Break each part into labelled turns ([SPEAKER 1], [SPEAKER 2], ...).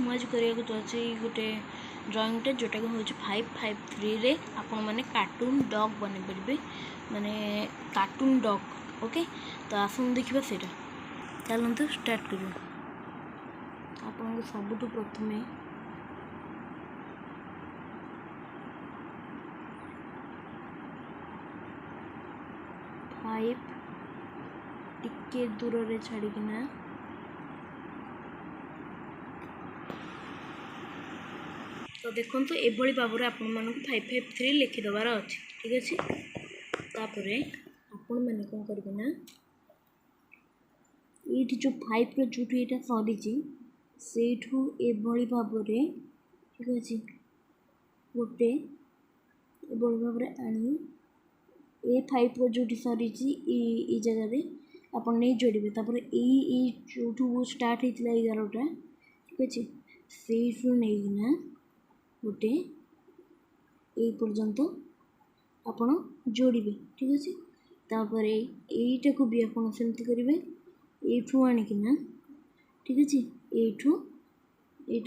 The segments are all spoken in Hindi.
[SPEAKER 1] मुझे करिया जाऊँगी गोटे ड्रॉइंगटे जोटा हूँ 553 रे आपण मैंने कार्टून डॉग बन पारे माने कार्टून डॉग। ओके तो आसन देखा से चलते स्टार्ट कर आपन सबुठ प्रथम 5 टिके दूर रे छाड़ीना तो देखो तो ये भाव में आपण मानक 553 लिखिदेवार अच्छे ठीक अच्छे तापर आपण मैंने कौन करेंगे ना ये जो 5 रो ये सरी से भाव में ठीक अच्छे गोटे भाव में आनी ए 5 रो जो सरी जगह आप नहीं जोड़े तापर जो स्टार्ट होता 11टा ठीक अच्छे से नहीं गोटे ये पर्यंत आपण जोड़े ठीक अच्छे तापर यहीटा को भी आप सेमती करेंगे यू आणिकिना ठीक अच्छे यू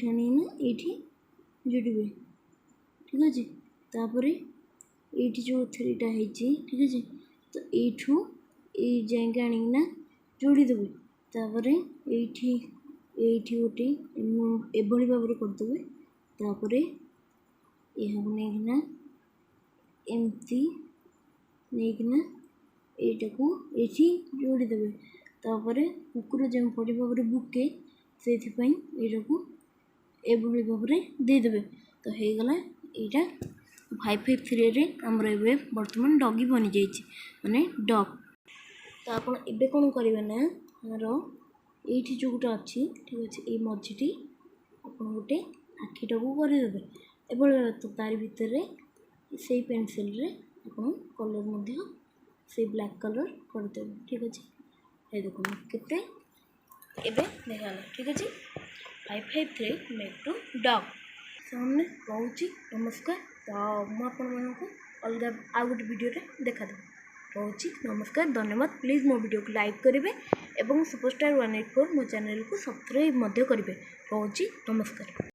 [SPEAKER 1] आना ये जोड़े ठीक अच्छे तापर ये जो 3टा है ठीक अच्छे तो यू ये जाए आणिकिना जोड़ीदेवे तापर ये गोटे एभली भाव में करदे तापर यह नहीं एमती नहीं यटा को ये जोड़ीदेवे तापर कुकुर जो पड़ी भाव में बुके से यहाँ को एभली भाव में देदेवे तो हो गला यहाँ 553 रे आमर ए बर्तमान डॉगी बनी जाइए माने डॉग। तो आप कौन करेंगे ना आमर ये जो गोटे अच्छी ठीक अच्छे ये मझीटी आप गोटे आखिटा को करदे एभली तो तार भितर से पेनसिल रे आप कलर से ब्लैक कलर करदेवे ठीक अच्छे ये देखो केते एबे देखा ठीक अच्छे 553 मेक टू डॉग सामने रोची नमस्कार। तो मुझे अलग आउ गोटे वीडियो देखा रोची नमस्कार धन्यवाद। प्लीज़ मो वीडियो को लाइक करेंगे और सुपरस्टार 184 मो चैनल को सब्सक्राइब करेंगे रोची नमस्कार।